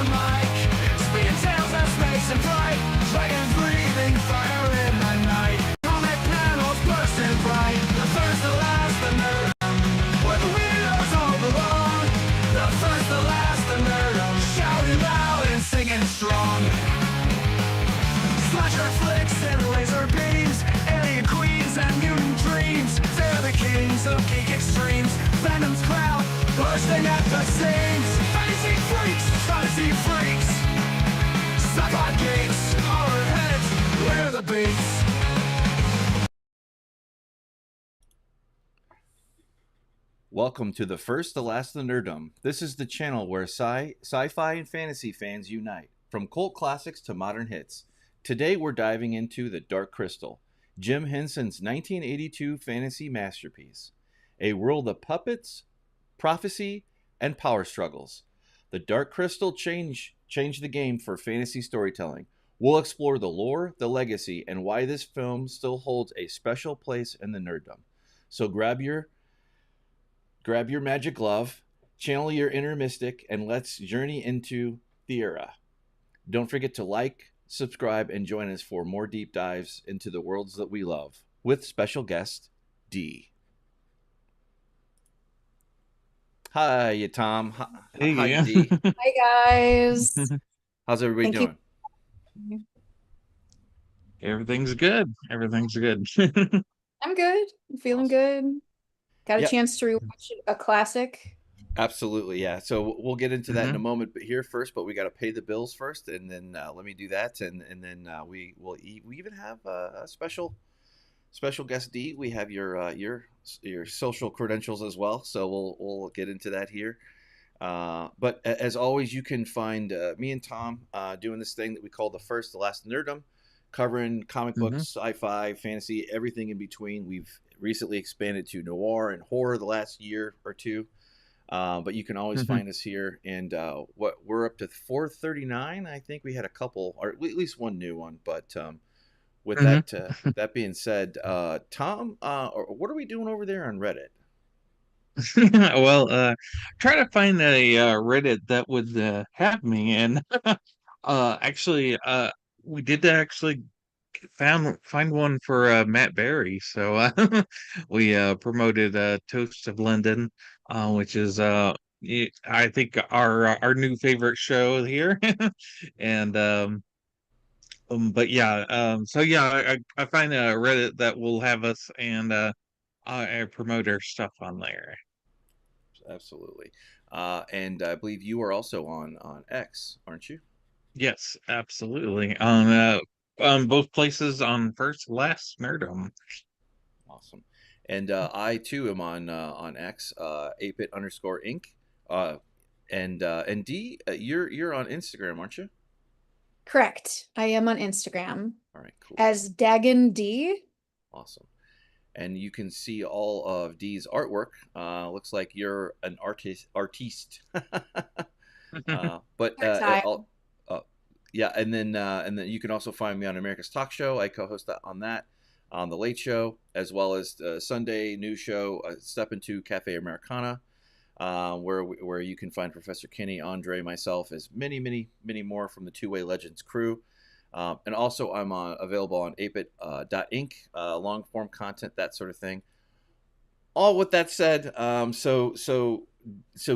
the mic, spinning tales of space and fright, dragons breathing fire in the night, comic panels bursting bright, the first, the last, the Nerdom, where the weirdos all belong, the first, the last, the Nerdom, shouting loud and singing strong. Slasher flicks and laser beams, alien queens and mutant dreams, they're the kings of geek extremes, Venom's crowd bursting at the seams, fantasy freaks, fantasy freaks, sci-fi geeks, horror heads, we're the beats. Welcome to the First, the Last, the Nerdom. This is the channel where sci-fi and fantasy fans unite, from cult classics to modern hits. Today we're diving into The Dark Crystal, Jim Henson's 1982 fantasy masterpiece. A world of puppets, prophecy, and power struggles. The Dark Crystal changed the game for fantasy storytelling. We'll explore the lore, the legacy, and why this film still holds a special place in the nerddom. So grab your magic glove, channel your inner mystic, and let's journey into the era. Don't forget to like, subscribe, and join us for more deep dives into the worlds that we love with special guest D. Hi, Tom. Hey, Hi, yeah. D. Hi guys. How's everybody Thank doing? Everything's good. Everything's good. I'm good. I'm feeling good. Got a Yep. chance to rewatch a classic. Absolutely, yeah. So we'll get into that in a Mhm. moment, but we got to pay the bills first, and then let me do that, and then we even have a special guest D. We have your social credentials as well, so we'll get into that here. But as always, you can find me and Tom doing this thing that we call the First, the Last Nerdom, covering comic books, sci-fi, fantasy, everything in between. We've recently expanded to noir and horror the last year or two. But you can always find us here, and we're up to 439. I think we had a couple, or at least one new one. But with that being said, Tom, what are we doing over there on Reddit? Well, try to find a Reddit that would have me, and actually, we did actually find one for Matt Berry. So we promoted Toast of London, which is I think our new favorite show here, and but yeah, so yeah, I find a Reddit that will have us, and I promote our stuff on there. Absolutely. And I believe you are also on X, aren't you? Yes, absolutely. On both places on FirstLastNerdom. Awesome. And I too am on X, ApeIt.Ink. And D, you're on Instagram, aren't you? Correct. I am on Instagram All right, cool. as Dagon D. Awesome. And you can see all of D's artwork. Looks like you're an artiste. Yeah, and then you can also find me on America's Talk Show. I co-host on that, on the Late Show, as well as the Sunday news show, Step Into Cafe Americana, where you can find Professor Kenny, Andre, myself, as many more from the Two Way Legends crew. And also I'm available on ApeIt.Ink, long form content, that sort of thing. All with that said, so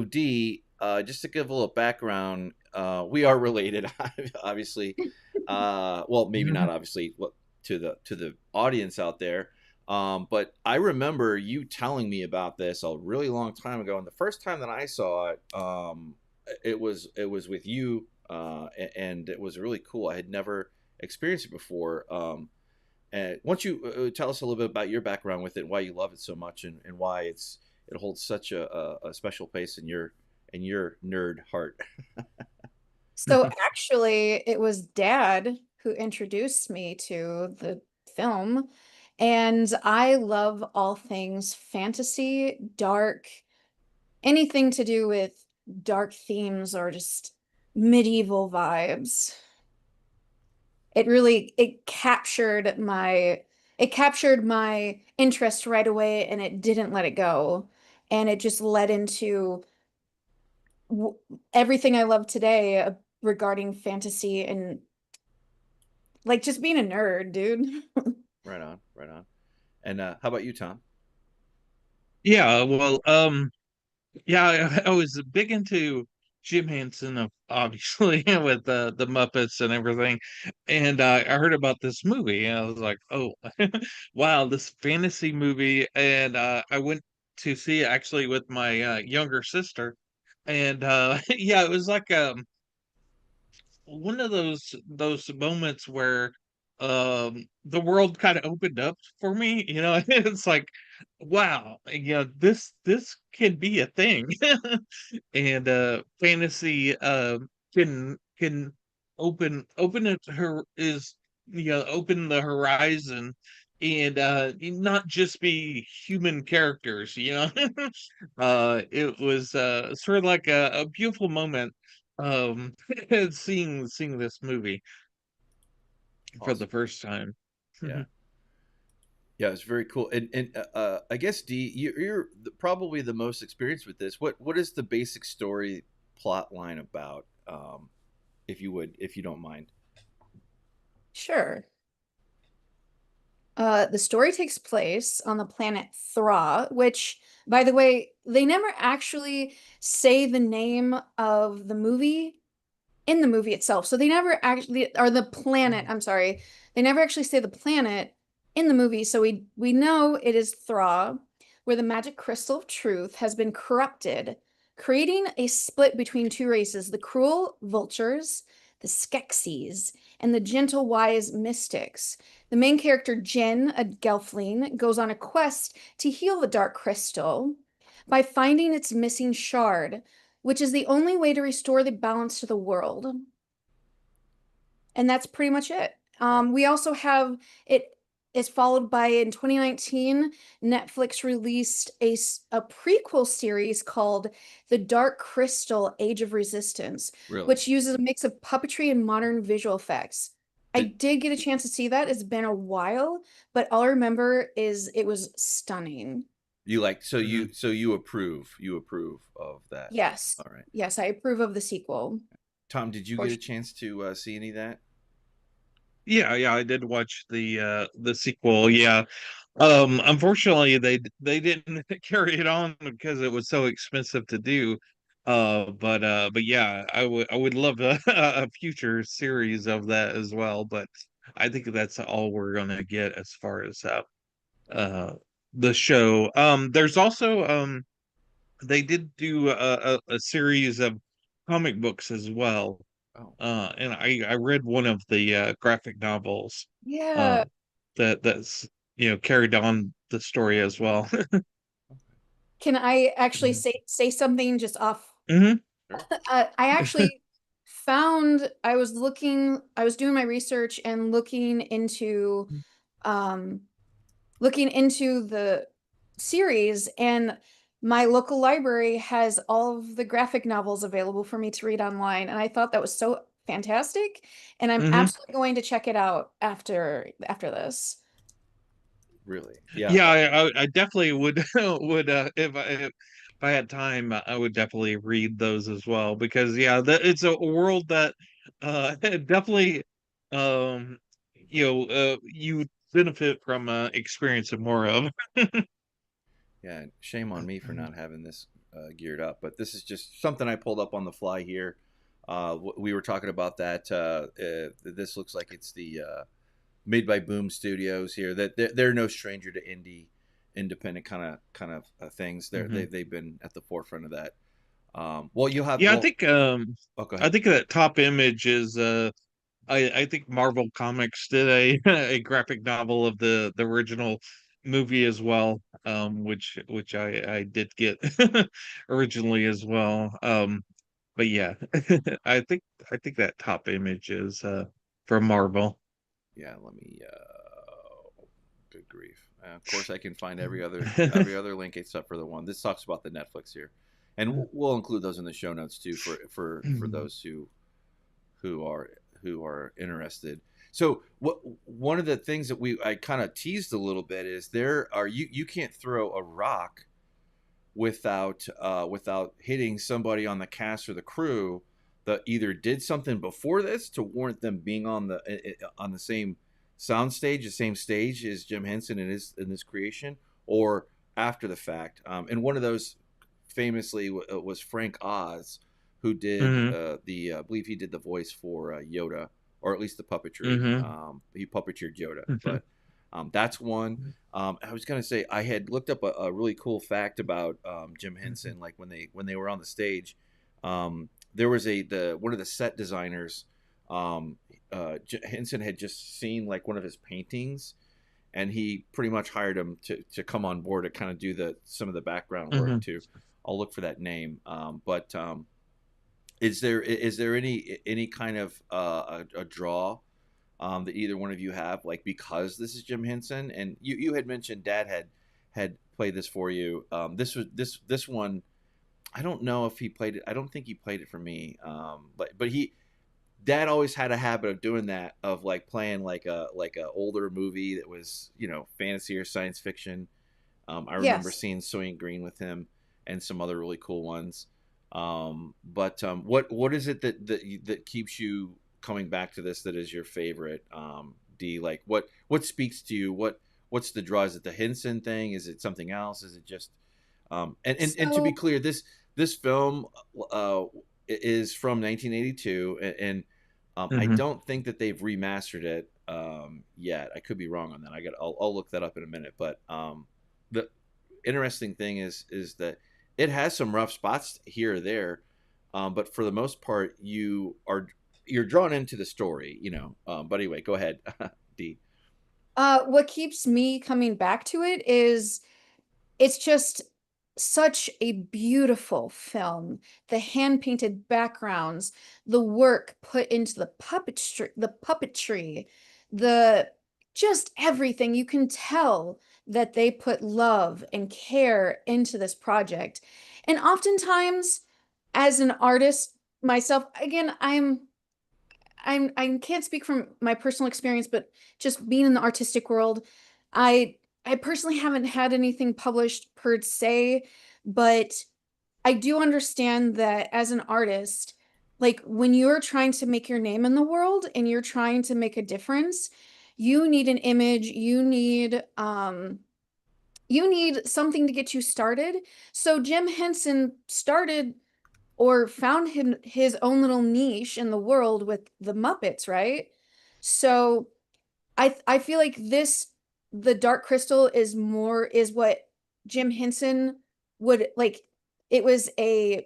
D, just to give a little background, we are related, obviously. Well, maybe not obviously to the audience out there. But I remember you telling me about this a really long time ago, and the first time that I saw it, it was with you. And it was really cool. I had never experienced it before. And once you tell us a little bit about your background with it, why you love it so much, and why it holds such a special place in your nerd heart. So actually, it was Dad who introduced me to the film, and I love all things fantasy, dark, anything to do with dark themes or just medieval vibes. It captured my interest right away, and it didn't let it go, and it just led into everything I love today, regarding fantasy and like just being a nerd, dude. Right on, right on. And how about you, Tom? Yeah, well, yeah, I was big into Jim Henson, obviously, with the Muppets and everything. And I heard about this movie, and I was like, oh, wow, this fantasy movie. And I went to see it actually with my younger sister. And yeah, it was like one of those moments where the world kind of opened up for me, you know. It's like, wow, this can be a thing. And fantasy can open it her is open the horizon, and not just be human characters, you know. It was sort of like a beautiful moment, um seeing this movie for the Awesome. first time. Yeah. Yeah, it's very cool. And I guess D, you're probably the most experienced with this. What is the basic story plot line about? If you would, if you don't mind. Sure. The story takes place on the planet Thra, which, by the way, they never actually say the name of the movie in the movie itself. So they never actually, or the planet, I'm sorry, they never actually say the planet in the movie. So we know it is Thra, where the magic crystal of truth has been corrupted, creating a split between two races, the cruel vultures, the Skeksis, and the gentle wise mystics. The main character, Jen, a Gelfling, goes on a quest to heal the dark crystal by finding its missing shard, which is the only way to restore the balance to the world. And that's pretty much it. We also have it is followed by, in 2019, Netflix released a prequel series called The Dark Crystal: Age of Resistance, Really? which uses a mix of puppetry and modern visual effects. I Did did get a chance to see that. It's been a while, but all I remember is it was stunning. you like so Mhm. you approve of that? Yes. All right. Yes, I approve of the sequel. Tom, did you For get a chance to see any of that? Yeah, I did watch the sequel. Yeah. Unfortunately, they didn't carry it on because it was so expensive to do. But yeah, I would love a future series of that as well. But I think that's all we're gonna get as far as uh the show. There's also they did do a series of comic books as well. Oh, And I read one of the graphic novels Yeah. uh that's carried on the story as well. Can I actually Mhm. say something just off? Mhm. sure. I actually found I was doing my research and um looking into the series, and my local library has all of the graphic novels available for me to read online, and I thought that was so fantastic, and I'm Mhm. absolutely going to check it out after this. Really? Yeah. Yeah, I definitely would would if I had time, I would definitely read those as well because yeah, it's a world that definitely um you benefit from experiencing more of. Yeah, shame on me for not having this geared up, but this is just something I pulled up on the fly here. We were talking about that. This looks like it's the made by Boom Studios here. That they're no stranger to independent kind of things. Mhm. They've been at the forefront of that. Well, you'll have Yeah, I well. think Oh, go I ahead. think that top image is I think Marvel Comics did a a graphic novel of the original movie as well, which I did get originally as well. But yeah, I think that top image is from Marvel. Yeah, let me. Good grief! Of course, I can find every other link except for the one. This talks about the Netflix here, and we'll include those in the show notes too for those who are who are interested. So what one of the things that I kind of teased a little bit is there are you can't throw a rock without hitting somebody on the cast or the crew that either did something before this to warrant them being on the same soundstage, the same stage as Jim Henson in this creation, or after the fact. And one of those famously was Frank Oz, who did Mm-hmm. I believe he did the voice for Yoda, or at least the puppetry. Mm-hmm. He puppeteered Yoda, Mm-hmm. but that's one. I was gonna say I had looked up a really cool fact about Jim Henson, like when they were on the stage. There was one of the set designers. Henson had just seen like one of his paintings, and he pretty much hired him to come on board to kind of do some of the background work Mm-hmm. too. I'll look for that name. But is there any kind of a draw that either one of you have, like, because this is Jim Henson, and you had mentioned Dad had played this for you. This one, I don't know if he played it. I don't think he played it for me. But Dad always had a habit of doing that, of like playing like a older movie that was, fantasy or science fiction. I remember Yes. seeing Soylent Green with him and some other really cool ones. But what is it that keeps you coming back to this, that is your favorite? D, like what speaks to you? What's the draw? Is it the Henson thing? Is it something else? Is it just and to be So, clear, this film is from 1982, and I Mm-hmm. don't think that they've remastered it yet. I could be wrong on that. I'll look that up in a minute. But the interesting thing is that it has some rough spots here or there, but for the most part, you're drawn into the story, But anyway, go ahead, D. what keeps me coming back to it is it's just such a beautiful film. The hand-painted backgrounds, the work put into the puppetry, the just everything. You can tell that they put love and care into this project. And oftentimes, as an artist myself, again, I can't speak from my personal experience, but just being in the artistic world, I personally haven't had anything published per se, but I do understand that as an artist, like when you're trying to make your name in the world and you're trying to make a difference, you need an image, you need something to get you started. So Jim Henson started or found his own little niche in the world with the Muppets, right? So I feel like the Dark Crystal is what Jim Henson would like. It was a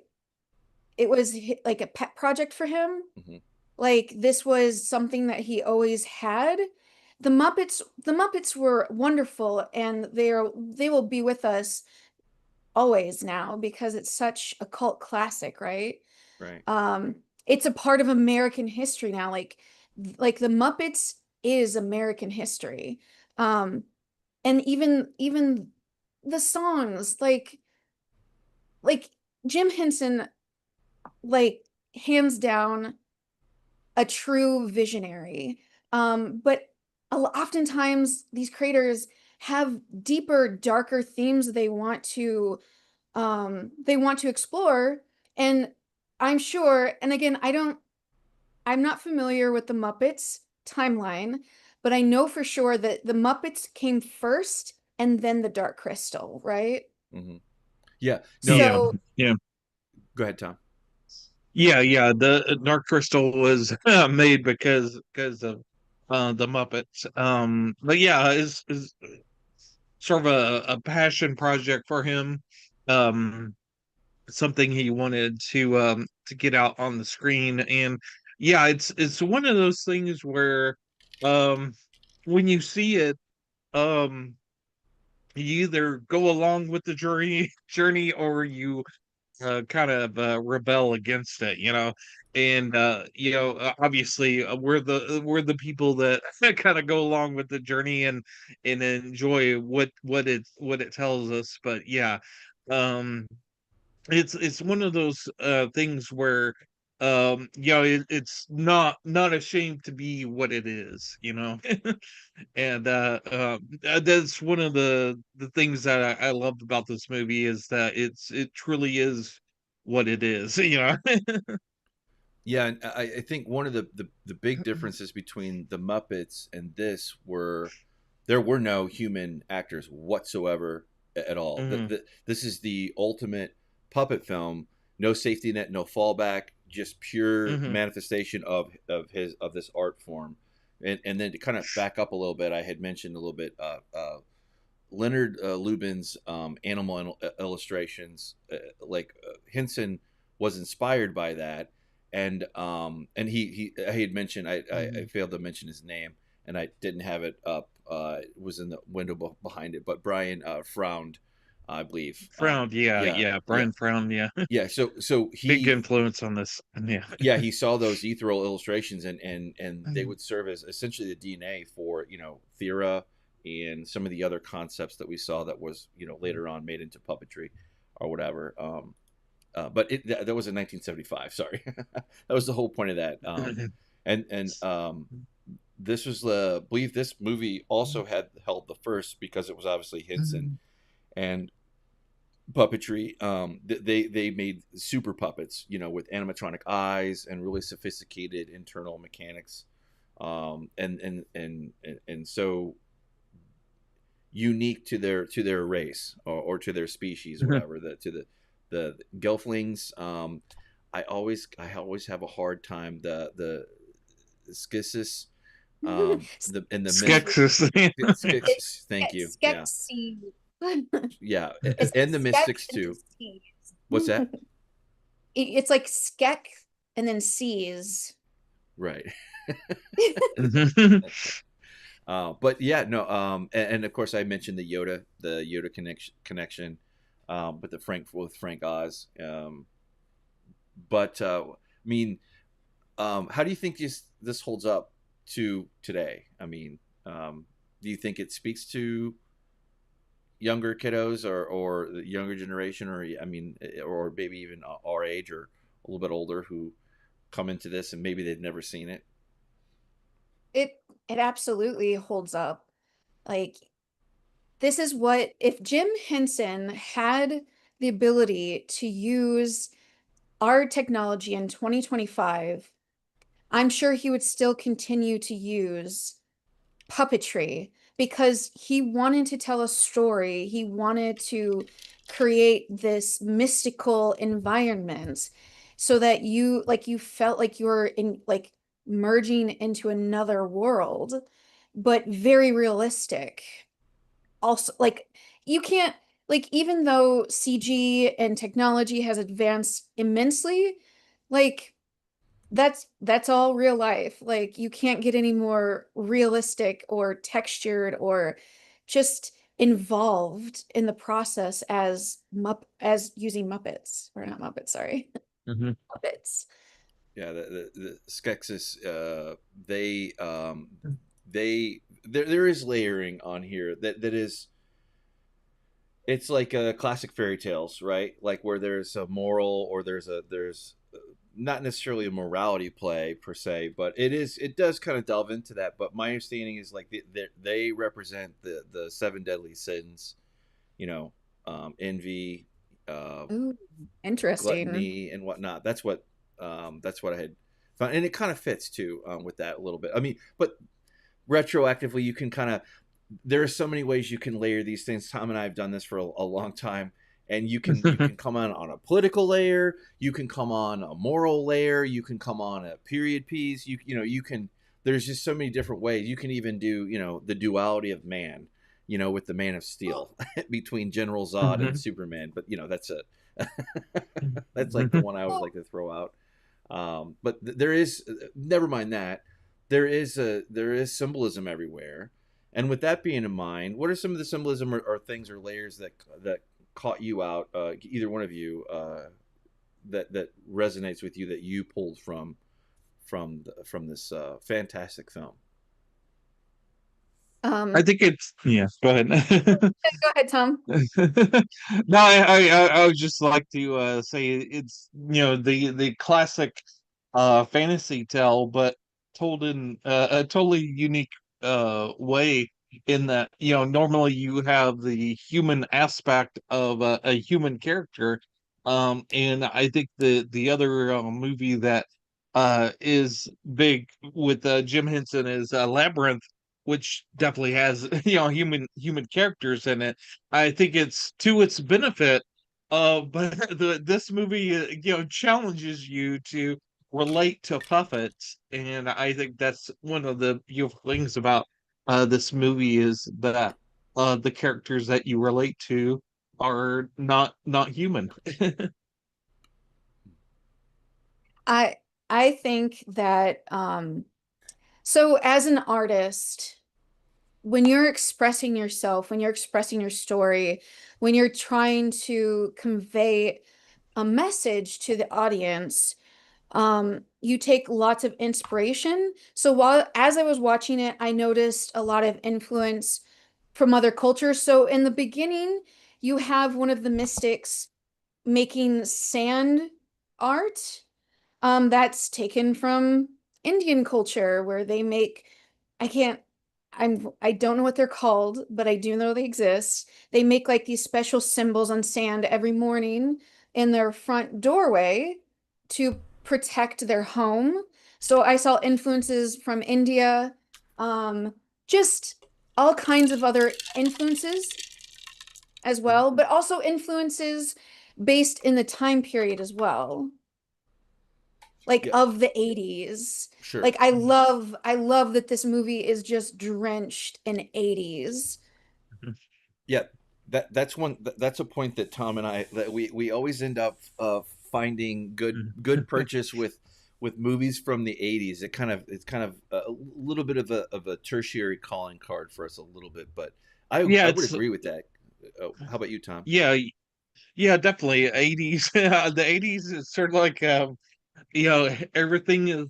like a pet project for him. Hmm. Like this was something that he always had. The Muppets were wonderful, and they will be with us always now because it's such a cult classic, right? Right. Um, it's a part of American history now. Like the Muppets is American history. Um, and even the songs, like Jim Henson, like hands down a true visionary. But oftentimes these creators have deeper, darker themes they want to explore. And I'm sure, and again, I'm not familiar with the Muppets timeline, but I know for sure that the Muppets came first and then the Dark Crystal, right? Hmm. Yeah. No. Yeah. So, Yeah. Go ahead, Tom. Yeah. Yeah. The Dark Crystal was made because of the Muppets. But yeah, is sort of a passion project for him. Um, Something he wanted to get out on the screen. And yeah, it's one of those things where um when you see it, um you either go along with the journey, or you kind of rebel against it, and obviously we're the people that kind of go along with the journey and enjoy what it tells us. But yeah, um it's one of those things where it's not ashamed to be what it is, and that's one of the things that I loved about this movie, is that it truly is what it is. Yeah, and I think one of the big differences between the Muppets and this were there were no human actors whatsoever at all. Hmm. This is the ultimate puppet film. No safety net, no fallback, just pure Hmm. manifestation of this art form. And then to kind of back up a little bit, I had mentioned a little bit Leonard Lubin's animal illustrations, Henson was inspired by that, and he I had mentioned I failed to mention his name, and I didn't have it up. It was in the window behind it, but Brian frowned, I believe. Frowned, yeah, Yeah, yeah. yeah, Brian Frown, yeah. yeah. So Big he influence on this. Yeah. yeah, he saw those ethereal illustrations, and they would serve as essentially the DNA for Thera and some of the other concepts that we saw that was later on made into puppetry or whatever. But that was in 1975. Sorry, that was the whole point of that. And this was I believe this movie also had held the first because it was obviously Henson and puppetry. They made super puppets, with animatronic eyes and really sophisticated internal mechanics, and so unique to their race or to their species or whatever. The Gelflings. I always have a hard time the Skissis, the Skeksis. Skeksis. Thank you. Yeah, Skeksis. yeah, It's and the skek Mystics and too. seas. What's that? It's like skek and then seas. Right. But yeah, no. And of course, I mentioned the Yoda connection, with Frank Oz. But I mean, how do you think this holds up to today? I mean, do you think it speaks to younger kiddos or the younger generation, or I mean, or maybe even our age or a little bit older who come into this and maybe they've never seen it? It absolutely holds up. Like, this is what, if Jim Henson had the ability to use our technology in 2025, I'm sure he would still continue to use puppetry because he wanted to tell a story. He wanted to create this mystical environment so that you felt like you were in, like, merging into another world, but very realistic. Also, like, you can't, like, even though CG and technology has advanced immensely, like, that's all real life. Like, you can't get any more realistic or textured or just involved in the process as using Muppets, or not Muppets, sorry. Muppets. Yeah, the Skeksis, there is layering on here that is, it's like classic fairy tales, right? Like where there's a moral or there's not necessarily a morality play per se, but it does kind of delve into that. But my understanding is like they represent the seven deadly sins, envy, Ooh, interesting. gluttony, and whatnot. That's what I had found, and it kind of fits too, with that a little bit. I mean, but retroactively, you can kind of, there are so many ways you can layer these things. Tom and I have done this for a long time, and you can come on a political layer, you can come on a moral layer, you can come on a period piece. You can. There's just so many different ways. You can even do the duality of man, with the Man of Steel between General Zod and Superman. But that's that's like the one I always like to throw out. But there is, never mind that, there is symbolism everywhere. And with that being in mind, what are some of the symbolism or things or layers that caught you out, either one of you, that resonates with you, that you pulled from this fantastic film? I think it's, yeah, go ahead. Go ahead, Tom. No, I would just like to say it's the classic fantasy tale, but told in a totally unique way. In that, normally you have the human aspect of a human character, and I think the other movie that is big with Jim Henson is Labyrinth, which definitely has human characters in it. I think it's to its benefit. But this movie challenges you to relate to puppets, and I think that's one of the beautiful things about this movie is that the characters that you relate to are not human. I I think that so as an artist, when you're expressing yourself, when you're expressing your story, when you're trying to convey a message to the audience, you take lots of inspiration. So while as I was watching it, I noticed a lot of influence from other cultures. So in the beginning, you have one of the mystics making sand art. That's taken from Indian culture where they make, I can't, I don't know what they're called, but I do know they exist. They make like these special symbols on sand every morning in their front doorway to protect their home. So I saw influences from India, just all kinds of other influences as well, but also influences based in the time period as well, like Yeah, of the 80s. sure. Like I love that this movie is just drenched in 80s. Yeah, that's a point that Tom and I that we always end up finding good purchase with movies from the 80s. It's kind of a little bit of a tertiary calling card for us a little bit, but Yeah, I would it's agree with that. Oh, how about you, Tom? yeah, yeah, definitely 80s. The 80s is sort of like everything is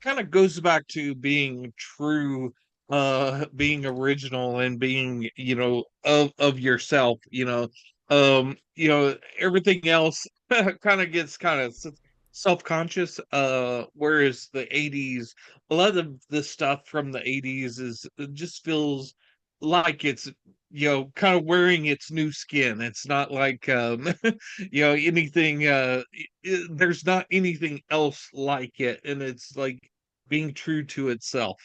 kind of goes back to being true, being original and being, of yourself, everything else kind of gets kind of self-conscious, whereas the 80s, a lot of the stuff from the 80s is it just feels like it's kind of wearing its new skin. It's not like anything there's not anything else like it, and it's like being true to itself.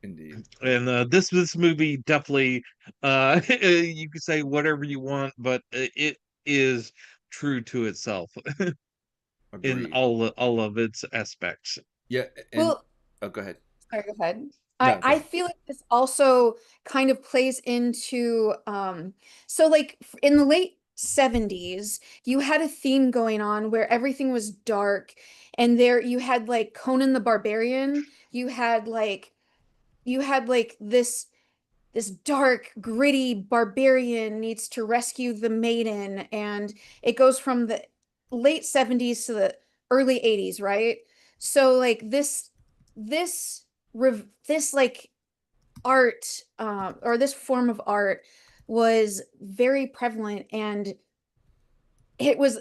Indeed, And this movie definitely you can say whatever you want, but it is true to itself in agreed. all of its aspects. Yeah, and Well, oh, go ahead. sorry, go ahead. I No, go I ahead. feel like this also kind of plays into so like in the late 70s, you had a theme going on where everything was dark, and there you had like Conan the Barbarian, you had like this dark, gritty barbarian needs to rescue the maiden, and it goes from the late 70s to the early 80s, right? So like this like art, or this form of art was very prevalent, and it was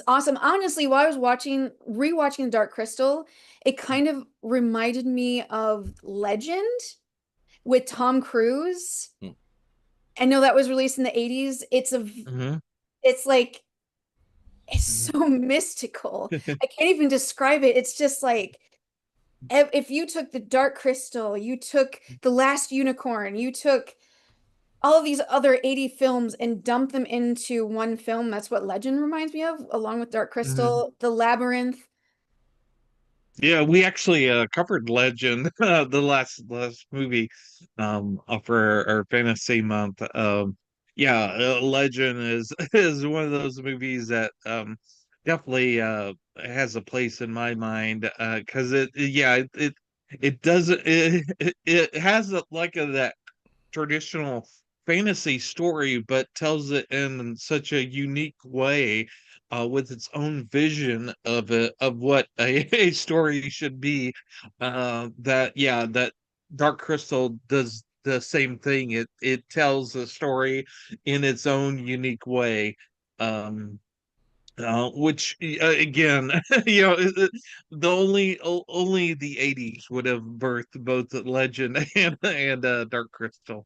awesome. Honestly, while I was rewatching Dark Crystal, it kind of reminded me of Legend with Tom Cruise. Hmm. I know that was released in the 80s. Hmm. It's like it's so mystical. I can't even describe it. It's just like if you took the Dark Crystal, you took The Last Unicorn, you took all of these other 80 films and dumped them into one film. That's what Legend reminds me of, along with Dark Hmm. Crystal, The Labyrinth. Yeah, we actually covered Legend, the last movie, for our fantasy month. Yeah, Legend is is one of those movies that definitely has a place in my mind, because it doesn't it has that traditional fantasy story, but tells it in such a unique way, with its own vision of what a story should be. That Dark Crystal does the same thing. It tells a story in its own unique way. Which again, only the 80s would have birthed both Legend and Dark Crystal.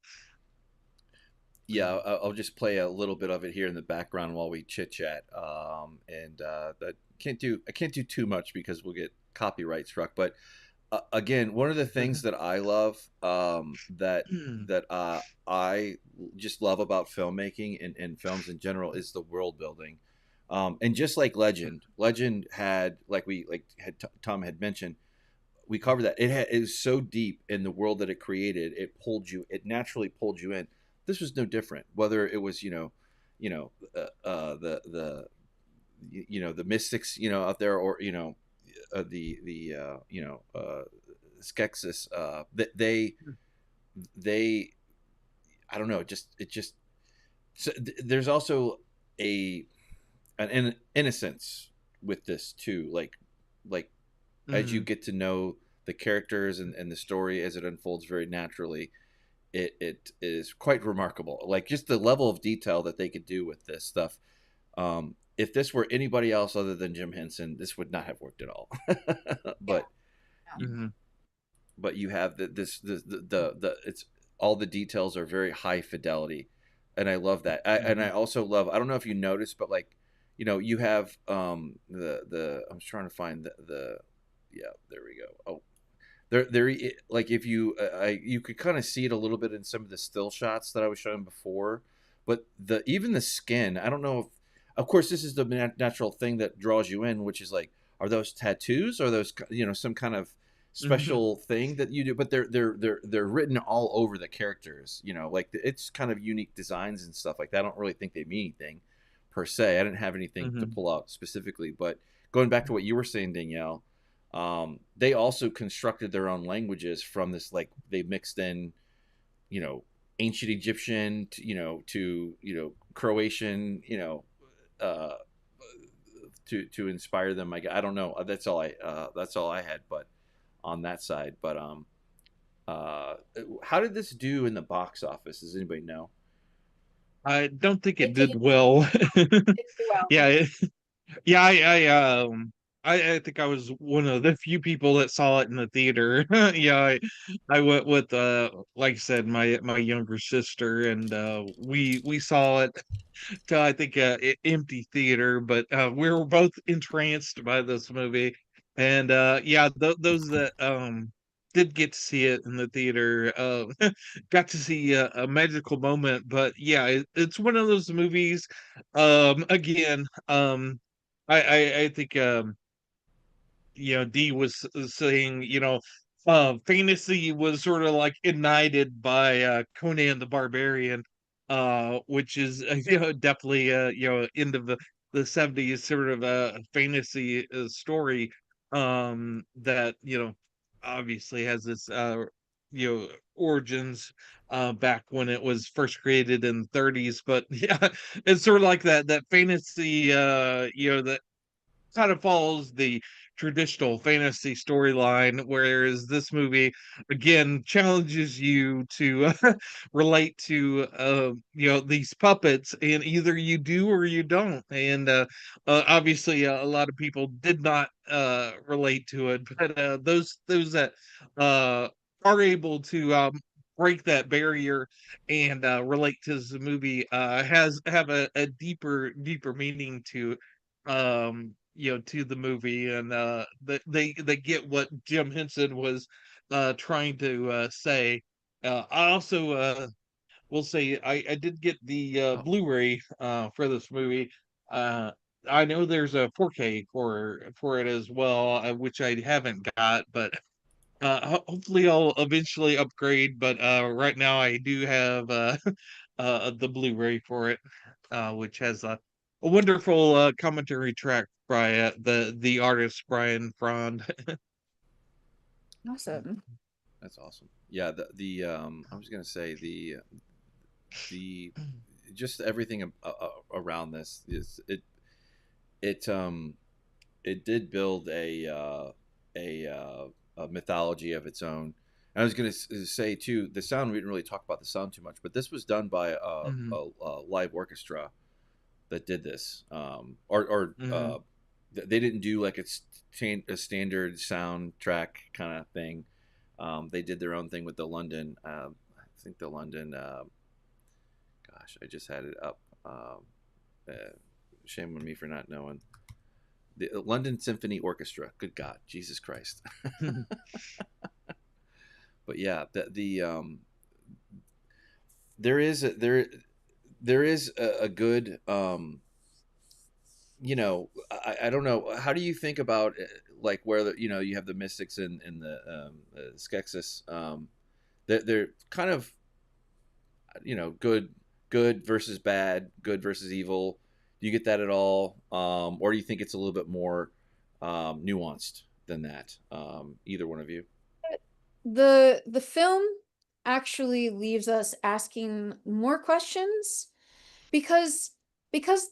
yeah, I'll just play a little bit of it here in the background while we chit chat. And I can't do too much because we'll get copyright struck. But again, one of the things that I love, that I just love about filmmaking and films in general is the world building. And just like Legend had, Tom had mentioned, we covered that. It was so deep in the world that it created. It naturally pulled you in. This was no different. Whether it was, the mystics, out there, or Skeksis, that they, I don't know, it just so there's also an innocence with this too, like as you Mm, get to know the characters and the story as it unfolds very naturally, it is quite remarkable. Like just the level of detail that they could do with this stuff. If this were anybody else other than Jim Henson, this would not have worked at all. Yeah. but you, mhm, but you have the it's all the details are very high fidelity, and I love that. And I mhm, also love, I don't know if you noticed, but like, you have the I'm trying to find the yeah, there we go. Oh, there like if you you could kind of see it a little bit in some of the still shots that I was showing before, but even the skin, I don't know if, of course, this is the natural thing that draws you in, which is like, are those tattoos, or those, some kind of mhm, special thing that you do? But they're written all over the characters, like it's kind of unique designs and stuff like that. I don't really think they mean anything per se. I didn't have anything to mhm, pull out specifically, but going back to what you were saying, Danielle, they also constructed their own languages from this. Like they mixed in, you know, ancient Egyptian, to Croatian, uh, to inspire them. I don't know. That's all I had. But on that side, but uh, how did this do in the box office? Does anybody know? I don't think it It did did well. well. Yeah, yeah, I think I was one of the few people that saw it in the theater. Yeah, I went with like I said, my younger sister, and we saw it to, I think, empty theater, but we were both entranced by this movie. And yeah, those that did get to see it in the theater got to see a magical moment. But yeah, it's one of those movies. Again, I think D was saying, fantasy was sort of like ignited by Conan the Barbarian, which is definitely end of the 70s sort of a fantasy story, that obviously has this origins back when it was first created in the 30s. But yeah, it's sort of like that fantasy, that kind of follows the traditional fantasy storyline, whereas this movie again challenges you to relate to these puppets, and either you do or you don't. And obviously, a lot of people did not relate to it, but those that uh, are able to break that barrier and relate to the movie has have a deeper meaning to to the movie. And they get what Jim Henson was trying to say. I also will say I did get the Oh, Blu-ray for this movie. uh I know there's a 4K for it as well, which I haven't got, but hopefully I'll eventually upgrade. But right now I do have the Blu-ray for it, which has a wonderful commentary track by the artist Brian Frond. Awesome. that's awesome. Yeah, the I was gonna say the just everything around this is it it did build a, a mythology of its own. And I was going to say too, the sound, we didn't really talk about the sound too much, but this was done by Mhm, a live orchestra that did this, or mhm, they didn't do like a standard soundtrack kind of thing. They did their own thing with the London. I think the London. gosh, I just had it up. Uh, Shame on me for not knowing. The London Symphony Orchestra. Good God, Jesus Christ. But yeah, there is a good I don't know. How do you think about like where you have the mystics and the Skeksis? They're kind of good versus bad, good versus evil. Do you get that at all, or do you think it's a little bit more nuanced than that? Either one of you. The film actually leaves us asking more questions because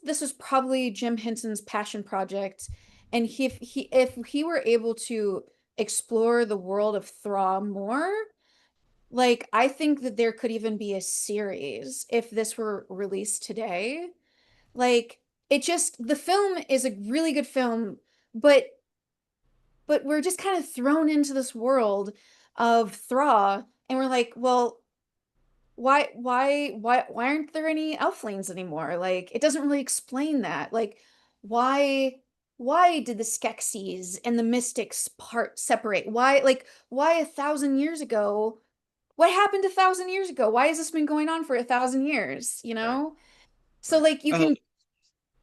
this is probably Jim Henson's passion project, and if he were able to explore the world of Thra more, like I think that there could even be a series if this were released today. Like the film is a really good film, but we're just kind of thrown into this world of Thra, and we're like, well, why aren't there any elflings anymore? Like, it doesn't really explain that. Like, why why did the Skeksis and the Mystics part separate? Why 1,000 years ago? What happened 1,000 years ago? Why has this been going on for 1,000 years? Right. So Right. like you Oh, can.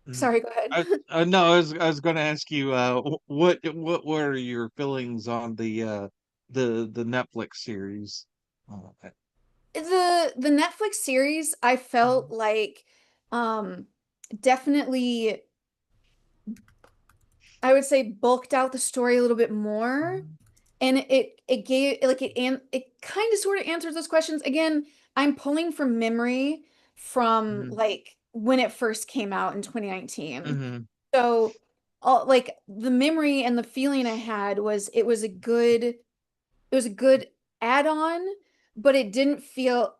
mhm. Sorry, go ahead. No, I was going to ask you, what were your feelings on the Netflix series? Uh, The Netflix series, I felt like um definitely, I would say, bulked out the story a little bit more, and it gave like it kind of sort of answers those questions. Again, I'm pulling from memory from Mhm, like when it first came out in 2019. mhm, So all like the memory and the feeling I had was it was a good add-on, but it didn't feel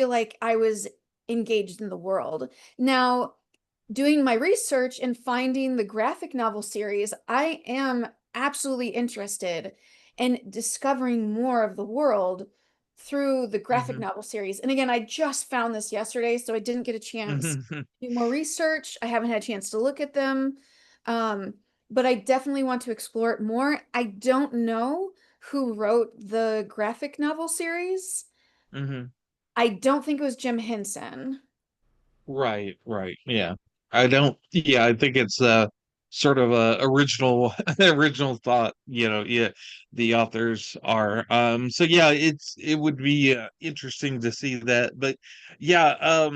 like I was engaged in the world. Now, doing my research and finding the graphic novel series, I am absolutely interested in discovering more of the world through the graphic mhm, novel series. And again, I just found this yesterday, so I didn't get a chance mhm, to do more research. I haven't had a chance to look at them. Um, but I definitely want to explore it more. I don't know who wrote the graphic novel series. mhm. I don't think it was Jim Henson. Right, right. Yeah. Yeah, I think it's sort of a original original thought, yeah, the authors are. So yeah, it would be interesting to see that. But yeah,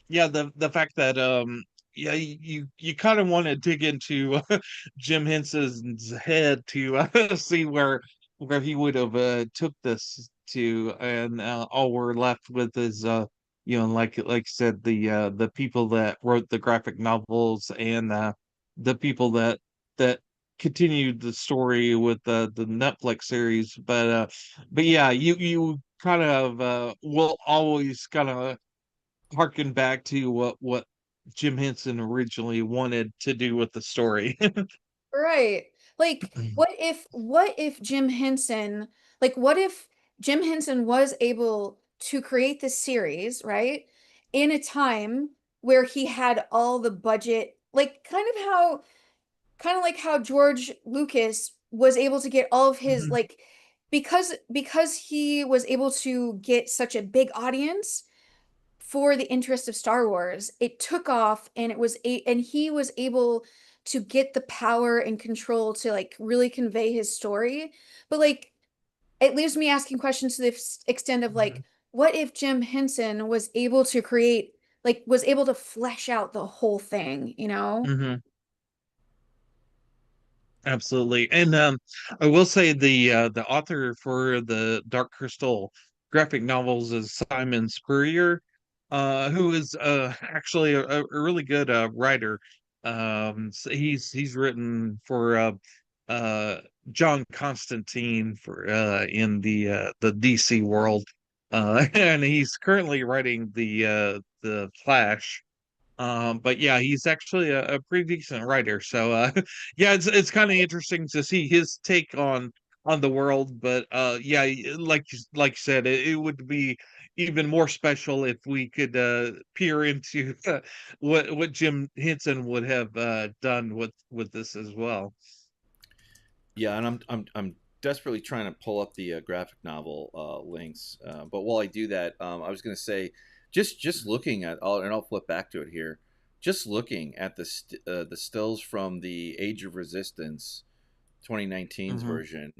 yeah, the fact that yeah, you kind of want to dig into Jim Henson's head to see where he would have took this to, and all we're left with is like I said, the people that wrote the graphic novels, and the people that continued the story with the Netflix series. But yeah, you kind of will always kind of harken back to what Jim Henson originally wanted to do with the story. Right. Like, what if Jim Henson, what if Jim Henson was able to create this series, right? In a time where he had all the budget, like kind of like how George Lucas was able to get all of his Mhm, like because he was able to get such a big audience for the interest of Star Wars, it took off, and and he was able to get the power and control to like really convey his story. But like it leaves me asking questions to the extent of like, mhm, what if Jim Henson was able to create, like was able to flesh out the whole thing, you know? mhm. Absolutely. And I will say the author for the Dark Crystal graphic novels is Simon Spurrier, who is actually a really good writer. So he's written for uh John Constantine for in the DC world. And he's currently writing the Flash. But yeah, he's actually a pretty decent writer. So yeah, it's kind of interesting to see his take on the world. But yeah, like you said, it would be even more special if we could peer into what Jim Henson would have done with this as well. Yeah, and I'm desperately trying to pull up the graphic novel links. But while I do that, I was going to say, just looking at, and I'll flip back to it here. Just looking at the stills from the Age of Resistance 2019's Hmm. version,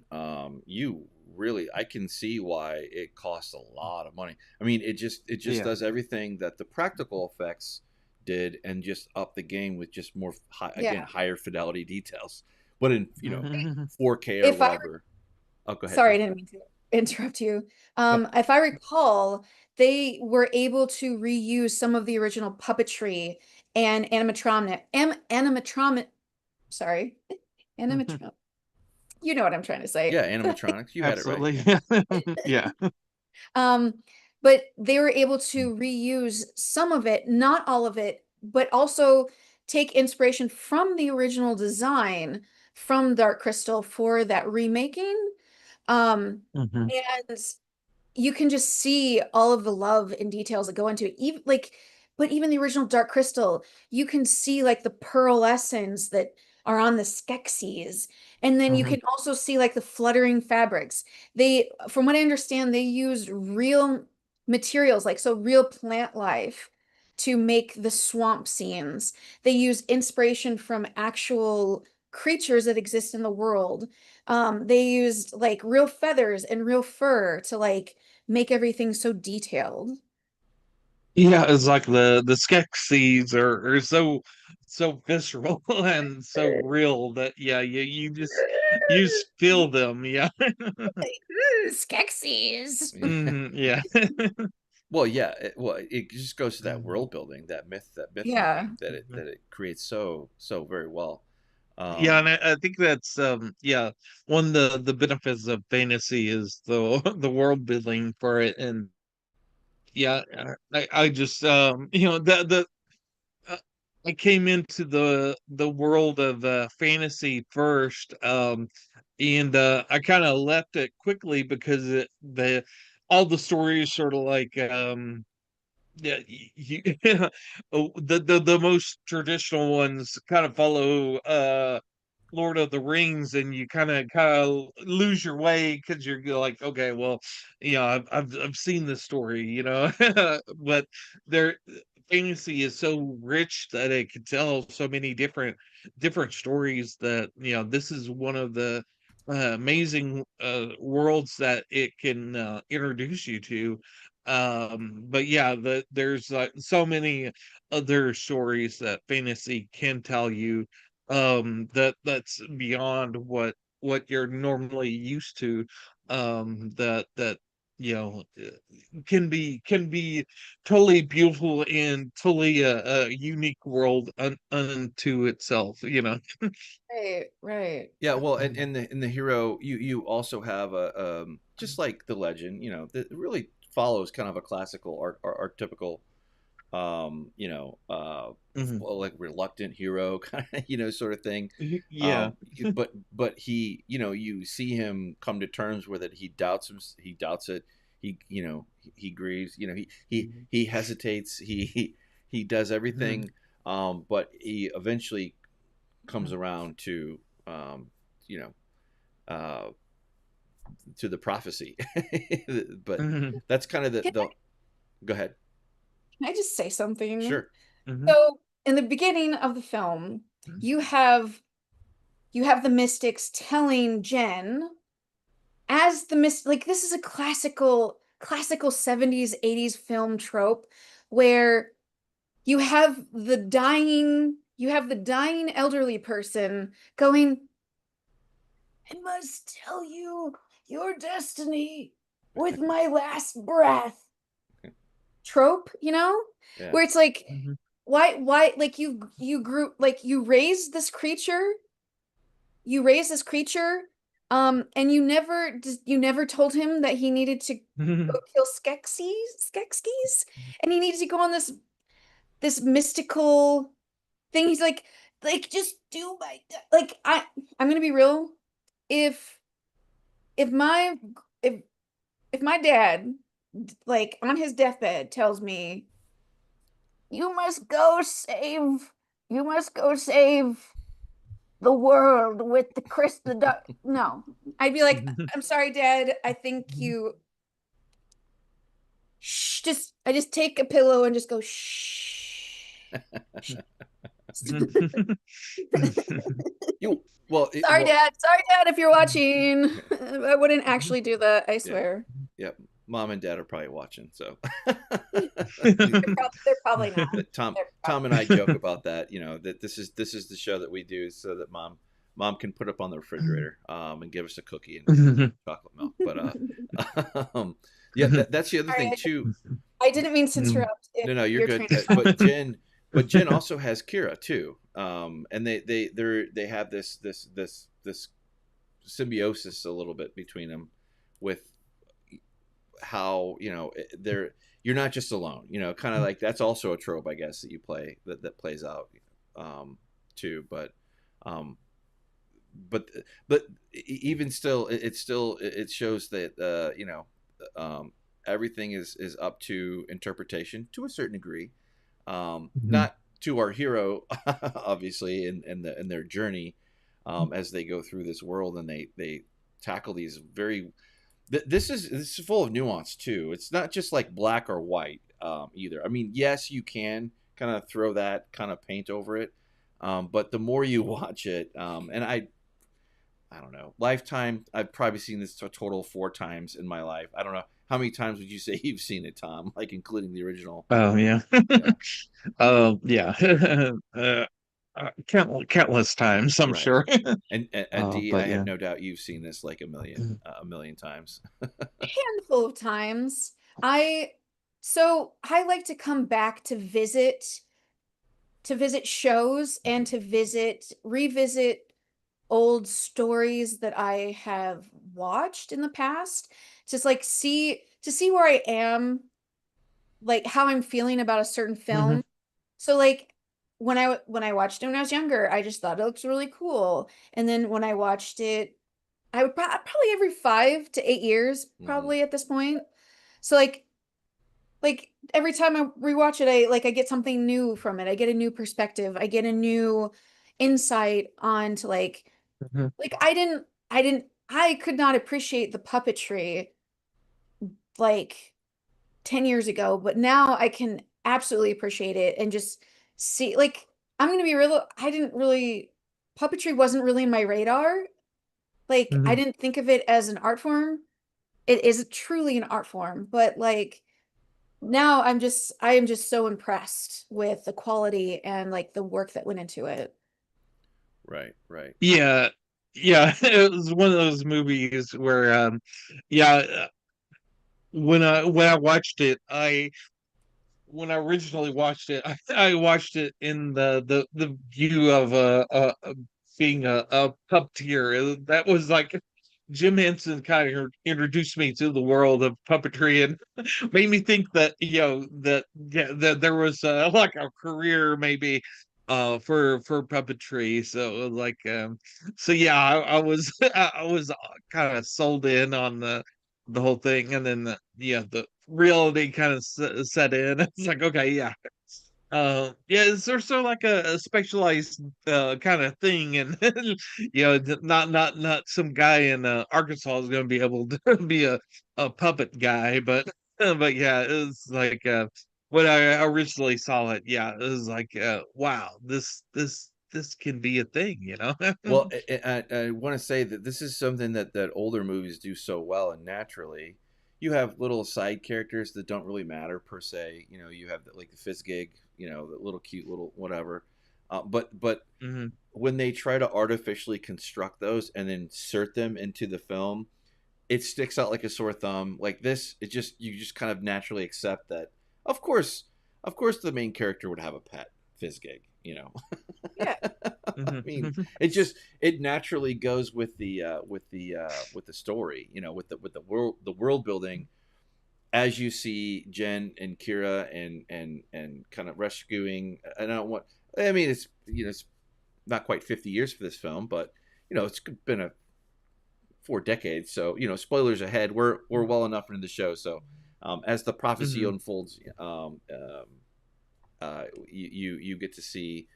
you really, I can see why it costs a lot of money. I mean, it just Yeah. does everything that the practical effects did, and just up the game with just more again, Yeah. higher fidelity details, but in Hmm. 4K or If I whatever. Oh, go ahead. Sorry, I didn't mean to interrupt you. No. If I recall, they were able to reuse some of the original puppetry and animatronic, sorry, animatronic. You know what I'm trying to say. Yeah, animatronics. You had it right. Absolutely. Yeah. Um, but they were able to reuse some of it, not all of it, but also take inspiration from the original design from Dark Crystal for that remaking. Hmm. And you can just see all of the love and details that go into it. Even like, but even the original Dark Crystal, you can see like the pearlescence that are on the Skeksis. And then you Hmm. can also see like the fluttering fabrics. They, from what I understand, they used real materials, like so real plant life to make the swamp scenes. They use inspiration from actual creatures that exist in the world. They used like real feathers and real fur to like make everything so detailed. Yeah, it's like the Skeksis are so visceral and so real that yeah, you just feel them. Yeah. Skeksis. Hmm. Yeah. Well, yeah. It just goes to that world building, that myth Yeah. making that it creates so very well. Yeah, and Um, I think that's yeah, one of the benefits of fantasy is the the world building for it. And yeah, I just the uh, I came into the world of fantasy first, and I kind of left it quickly because the all the stories sort of like yeah, the most traditional ones kind of follow Lord of the Rings, and you kind of lose your way because you're like, okay, well, I've seen this story, but there fantasy is so rich that it can tell so many different stories that this is one of the amazing worlds that it can introduce you to. But yeah, there's like so many other stories that fantasy can tell you, that's beyond what you're normally used to, that you know uh, can be totally beautiful and totally a unique world unto itself. Right, right. yeah, well, and in the hero, you also have a just like the legend, that really follows kind of a classical archetypical, you know, Hmm. like reluctant hero kind of, sort of thing. Yeah. But he, you see him come to terms with it. He doubts it. He grieves. He hesitates. He does Mhm. everything. But he eventually comes around to, um, you know, uh, to the prophecy. But Mhm. that's kind of Can the. Go ahead. I just say something? Sure. Mhm. So, in the beginning of the film, you have you have the mystics telling Jen as the mist like this is a classical 70s 80s film trope where you have the dying elderly person going, I must tell you your destiny with my last breath trope, Yeah. where it's like, Mhm. why, like you grew, like you raised this creature, and you never told him that he needed to go Mhm. kill Skeksis, and he needed to go on this mystical thing. He's like just do my like I'm gonna be real. If if my if if my dad like on his deathbed tells me, you must go save, you must go save the world with the duck. No, I'd be like, I'm sorry, Dad. I think you shh. I just take a pillow and just go shh. You well, Sorry, Dad. Sorry, Dad, if you're watching. I wouldn't actually do that, I swear. yeah. Mom and Dad are probably watching, so They're probably not. But Tom and I joke about that. You know that this is the show that we do so that mom can put up on the refrigerator and give us a cookie and chocolate milk. But yeah, that's the other thing too. I didn't mean to interrupt. No, you're good. But Jen also has Kira too, and they have this symbiosis a little bit between them, with how you're not just alone. Kind of like that's also a trope, I guess, that you play that plays out too. But even still, it shows that everything is up to interpretation to a certain degree. Not to our hero, obviously, in their journey as they go through this world, and they tackle these very. This is full of nuance too. It's not just like black or white either. I mean, yes, you can kind of throw that kind of paint over it, but the more you watch it, and I don't know, Lifetime, I've probably seen this a total 4 times in my life. I don't know. How many times would you say you've seen it, Tom? Like including the original? Oh yeah. Yeah. Countless times, I'm Right. sure. And Dee, but I yeah. have no doubt you've seen this like a million times. Handful of times. I like to come back to visit shows and to revisit old stories that I have watched in the past. Just like see where I am, like how I'm feeling about a certain film. So like when I watched it when I was younger, I just thought it looks really cool. And then when I watched it, I would probably every 5 to 8 years, probably at this point. So like every time I rewatch it, I get something new from it. I get a new perspective. I get a new insight onto like I could not appreciate the puppetry like 10 years ago, but now I can absolutely appreciate it and just see, like, I'm gonna be real, puppetry wasn't really in my radar. Like, I didn't think of it as an art form. It is truly an art form, but like now I am just so impressed with the quality and like the work that went into it. Right. Yeah. It was one of those movies where yeah, when I watched it, when I originally watched it, I watched it in the view of being a puppeteer. That was like Jim Henson kind of introduced me to the world of puppetry and made me think that that there was like a career maybe for puppetry. So like so yeah, I was I was kind of sold in on the whole thing, and then the reality kind of set in. It's like, okay, yeah. Yeah, is there sort of like a specialized kind of thing, and not some guy in Arkansas is going to be able to be a puppet guy, but but yeah, it's like when I originally saw it, yeah, it was like wow, this can be a thing, you know. Well, I want to say that this is something that older movies do so well, and naturally, you have little side characters that don't really matter per se. You have like the fizz gig, the little cute little whatever. But when they try to artificially construct those and insert them into the film, it sticks out like a sore thumb. Like this, you just kind of naturally accept that. Of course, the main character would have a pet fizz gig. Yeah. I mean, it naturally goes with the story, with the world building, as you see Jen and Kira and kind of rescuing. I mean, it's not quite 50 years for this film, but it's been 4 decades. So spoilers ahead. We're well enough into the show, so As the prophecy Mhm. unfolds, you get to see,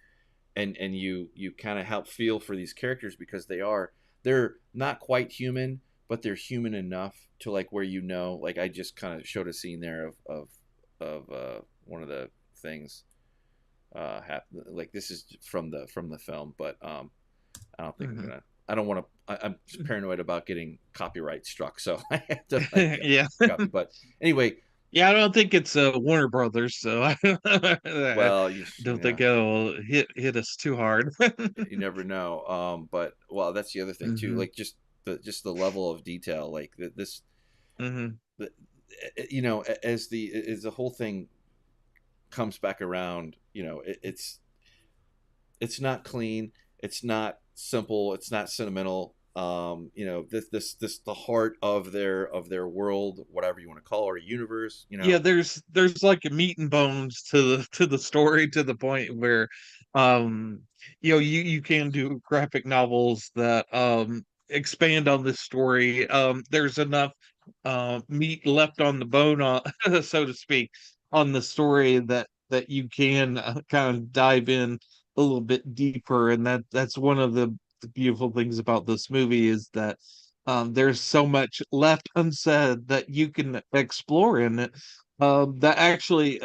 and you kind of help feel for these characters, because they're not quite human, but they're human enough to like where, like I just kind of showed a scene there of one of the things like this is from the film, but I don't think Mhm. I don't want to. I'm just paranoid about getting copyright struck, so I have to like Yeah. copy. But anyway, Yeah, I don't think it's Warner Brothers, so I well, don't yeah, think it'll hit us too hard. you never know. But well, that's the other thing too. Hmm. Like just the level of detail, like this, Hmm. the, as the whole thing comes back around, it's not clean, it's not simple, it's not sentimental. This the heart of their world, whatever you want to call it, or universe. Yeah, there's like a meat and bones to the story, to the point where um you can do graphic novels that expand on this story. There's enough meat left on the bone, so to speak, on the story that you can kind of dive in a little bit deeper. And that's one of the beautiful things about this movie, is that there's so much left unsaid that you can explore in it, that actually,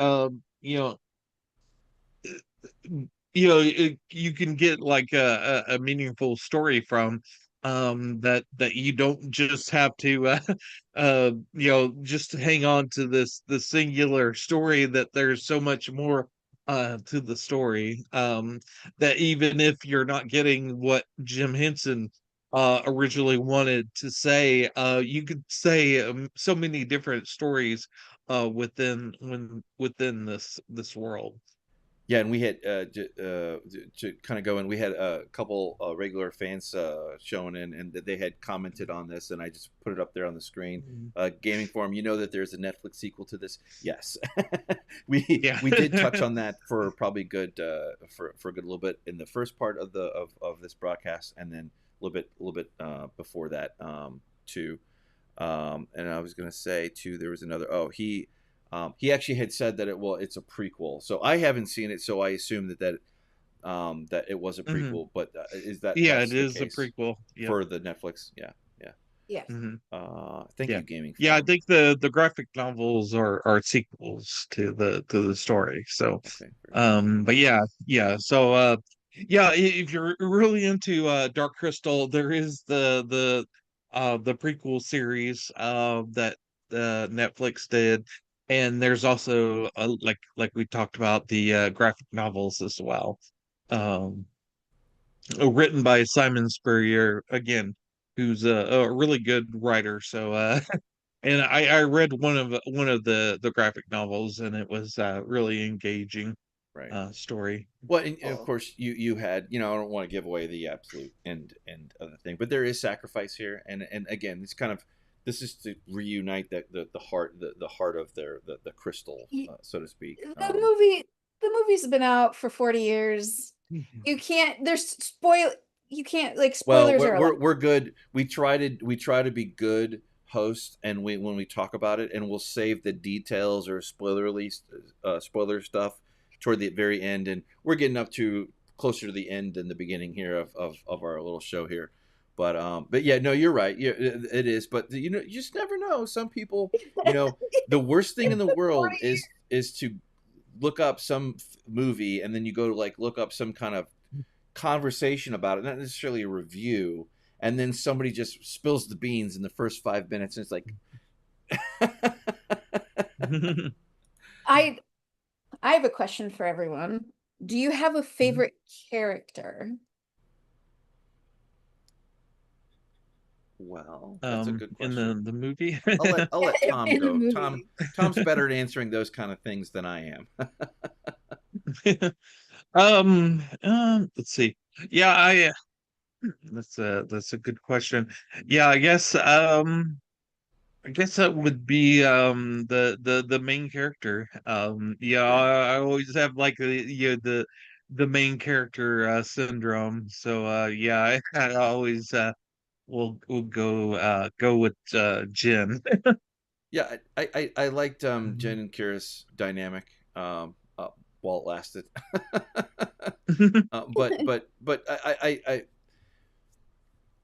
you can get like a meaningful story from, that you don't just have to just hang on to the singular story, that there's so much more to the story, that even if you're not getting what Jim Henson originally wanted to say, you could say so many different stories within this world. Yeah, and we had to kind of go in. We had a couple regular fans showing in, and they had commented on this, and I just put it up there on the screen. Mhm. Gaming Forum, you know that there's a Netflix sequel to this. Yes, we Yeah. we did touch on that for probably good for a good little bit in the first part of this broadcast, and then a little bit before that too. And I was gonna say too, there was another. Oh, he actually had said that it's a prequel. So I haven't seen it, so I assume that it was a Mhm. prequel. But Yeah, that's it the is a case prequel. Yep. for the Netflix? Yeah, yeah. Yes. Hmm. Thank Yeah. you, Gaming Yeah, I Forum. think the graphic novels are sequels to the story. So, Okay, very good. but yeah. So, yeah, if you're really into Dark Crystal, there is the prequel series that Netflix did, and there's also like we talked about, the graphic novels as well. Um, Written by Simon Spurrier again, who's a really good writer. So, and I read one of the graphic novels, and it was really engaging Right. story. Well, and of Cool. course, you had, I don't want to give away the absolute end of the thing, but there is sacrifice here, and again, this is to reunite the heart of the crystal, Y- so to speak. The movie, the movie's been out for 40 years. You can't, you can't, like, Well, spoilers we're, are allowed. we're we're good. We try to be good hosts, and when we talk about it, and we'll save the details or spoiler stuff toward the very end, and we're getting up to closer to the end than the beginning here of our little show here. But yeah, no, you're right. Yeah, it is. But you just never know. Some people, the worst thing in It's the been world 40 is to look up some movie, and then you go to like look up some kind of conversation about it, not necessarily a review, and then somebody just spills the beans in the first 5 minutes, and it's like, I I have a question for everyone. Do you have a favorite character? well, that's a good In question. the movie. I'll let Tom In the go. Tom movie. Tom's better at answering those kind of things than I am. Let's see. Yeah, I that's a good question. Yeah, I guess that would be the main character. Yeah, Yeah. I always have like the main character syndrome. So yeah, I always will go with Jin. Yeah, I liked Jen and Kira's dynamic while it lasted.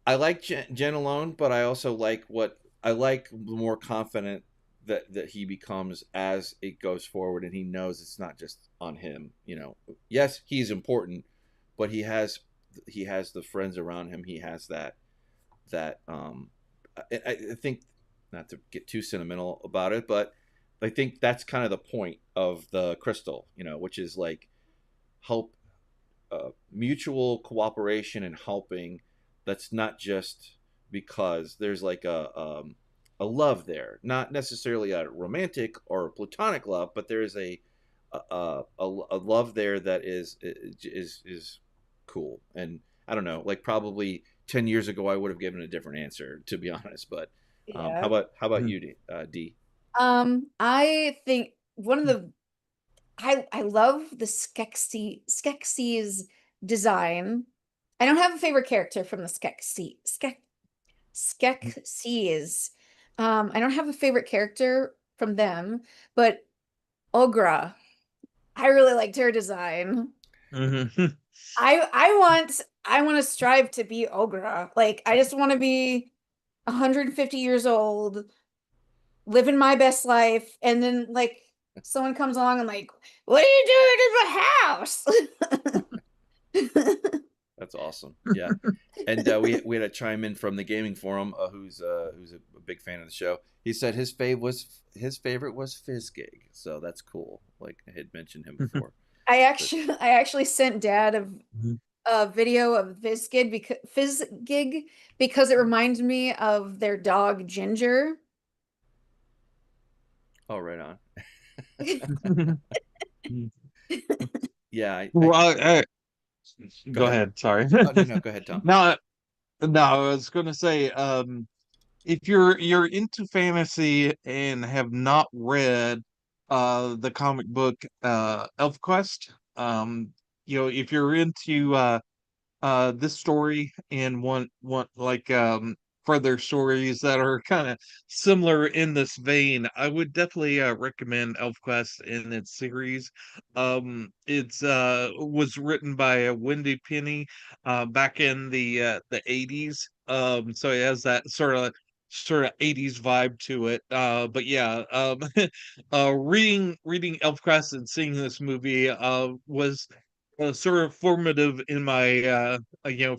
I like Jen alone, but I also like the more confident that he becomes as it goes forward, and he knows it's not just on him. Yes, he's important, but he has the friends around him. He has that. I think, not to get too sentimental about it, but I think that's kind of the point of the crystal, which is like help, mutual cooperation and helping. That's not just because there's like a love there, not necessarily a romantic or a platonic love, but there is a love there that is cool. And I don't know, like probably 10 years ago I would have given a different answer, to be honest. But Yeah. how about you, D? I think one of the I love the Skeksis design. I don't have a favorite character from the Skeksis. I don't have a favorite character from them, but Ogra, I really liked her design. Mhm. I want to strive to be Ogra. Like I just want to be 150 years old, living my best life, and then like someone comes along and like, what are you doing in my house? That's awesome. Yeah. And we had a chime in from the gaming forum, who's a big fan of the show. He said his favorite was Fizzgig, so that's cool. Like I had mentioned him before. I actually sent Dad a video of Fizzgig because it reminded me of their dog Ginger. Oh, right on. Mhm. Yeah. Well, Go go ahead. ahead. Sorry. Oh, no, go ahead, Tom. No, no, I was gonna say, if you're into fantasy and have not read the comic book ElfQuest, if you're into this story and want like further stories that are kind of similar in this vein, I would definitely recommend ElfQuest in its series. It's was written by Wendy Penny back in the 80s. So it has that sort of 80s vibe to it. But yeah, reading ElfQuest and seeing this movie was sort of formative in my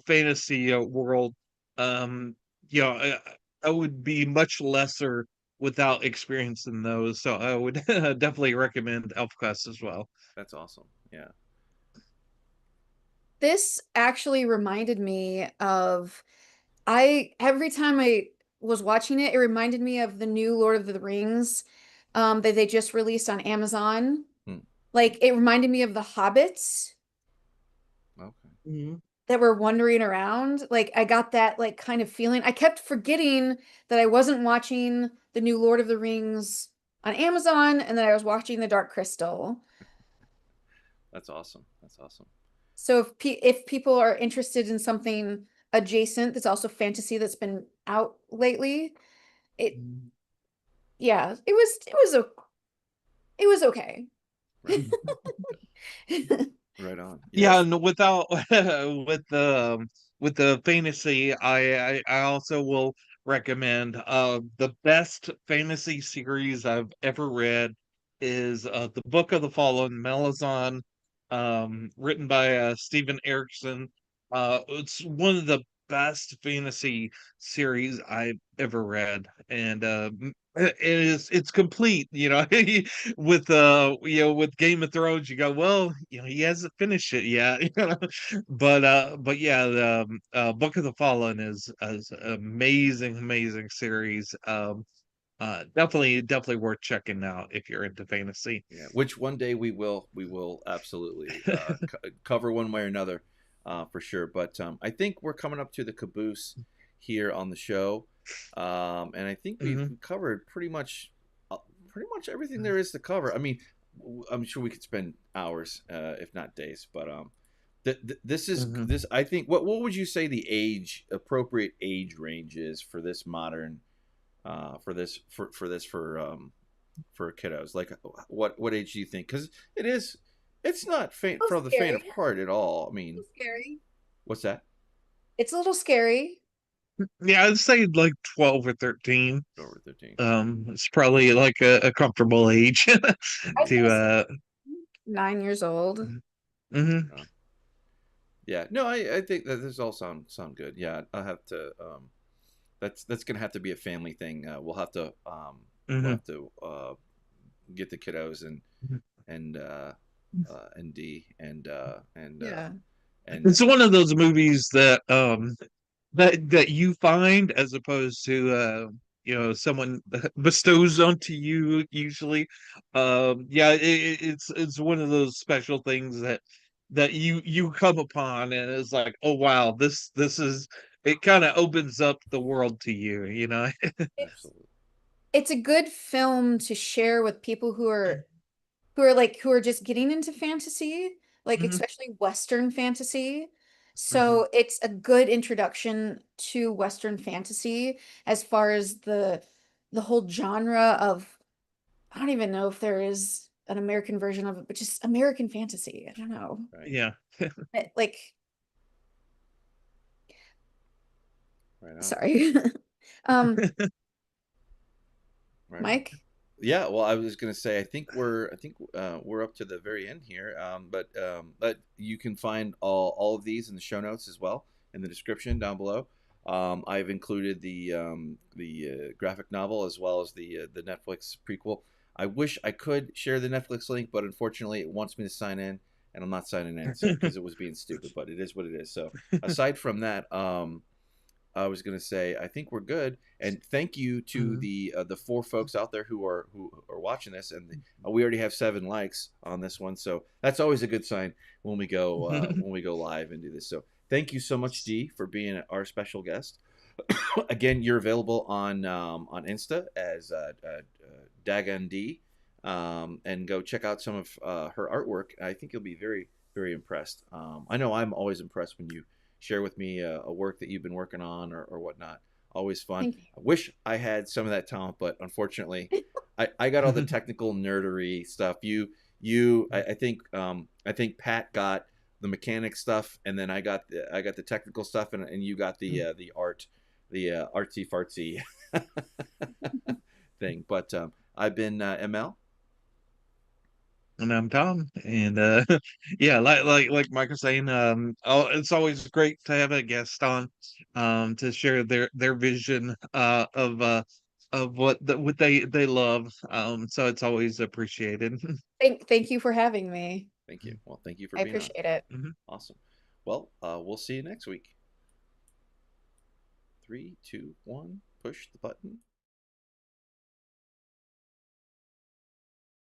fantasy world. Um, you know, I, I would be much lesser without experiencing those, so I would definitely recommend ElfQuest as well. That's awesome. Yeah. This actually reminded me of I every time I was watching it, it reminded me of the new Lord of the Rings that they just released on Amazon. Hmm. Like it reminded me of the hobbits Okay. Mhm. that were wandering around. Like I got that like kind of feeling. I kept forgetting that I wasn't watching the new Lord of the Rings on Amazon and that I was watching The Dark Crystal. That's awesome. That's awesome. So if people are interested in something adjacent that's also fantasy that's been out lately, it yeah, it was okay. Right. Right on. Yeah, Yes. and without with the fantasy, I also will recommend the best fantasy series I've ever read is the Book of the Fallen Melazon, written by Stephen Erickson. It's one of the best fantasy series I've ever read, and it's complete. With with Game of Thrones, you go, well, he hasn't finished it yet. But yeah, the Book of the Fallen is an amazing series. Definitely worth checking out if you're into fantasy. Yeah. Which one day we will absolutely cover one way or another, for sure. But I think we're coming up to the caboose here on the show, and I think we've Hmm. covered pretty much everything there is to cover. I mean, I'm sure we could spend hours, if not days. But this is Hmm. this. I think what would you say the appropriate age range is for this modern for kiddos? Like, what age do you think? Because it's not faint A for little the faint of scary. heart at all. I A mean, little scary. what's that? It's a little scary. Yeah, I'd say like 12 or 13. Over 13. It's probably like a comfortable age I was Mm-hmm. to gonna say 9 years old. mhm. Yeah, no, I think that this all sound good. Yeah, I'll have to. That's gonna have to be a family thing. We'll Mhm. have to get the kiddos Mhm. and and D Yeah. and It's one of those movies that you find as opposed to someone bestows onto you usually. Yeah, it's one of those special things that you come upon and it's like, oh wow, this is, it kind of opens up the world to you, you know. It's absolutely. it's a good film to share with people who are just getting into fantasy, like Mhm. especially Western fantasy. Mhm. So it's a good introduction to Western fantasy as far as the whole genre of, I don't even know if there is an American version of it, but just American fantasy. I don't know. Right, Yeah. Like, right on, sorry. Um, right on. Mike? Yeah, well, I was gonna say I think we're up to the very end here. But you can find all of these in the show notes as well in the description down below. I've included the graphic novel as well as the Netflix prequel. I wish I could share the Netflix link, but unfortunately, it wants me to sign in, and I'm not signing in, so because it was being stupid. But it is what it is. So aside from that, I was gonna say I think we're good, and thank you to Mhm. the four folks out there who are watching this, and we already have 7 likes on this one, so that's always a good sign when we go live and do this. So thank you so much, D, for being our special guest. Again, you're available on Insta as Dagon D, and go check out some of her artwork. I think you'll be very very impressed. I know I'm always impressed when you share with me a work that you've been working on or whatnot. Always fun. Thank I wish I had some of that talent, but unfortunately, I got all the technical nerdery stuff. I think Pat got the mechanic stuff, and then I got the technical stuff, and you got the art, the artsy fartsy thing. But I've been ML. And I'm Tom, and yeah, like Mike was saying, it's always great to have a guest on, to share their vision of what they love. So it's always appreciated. thank you for having me. Thank you. Well, thank you for I being on. appreciate it. Mhm. Awesome. Well, we'll see you next week. 3, 2, 1. Push the button.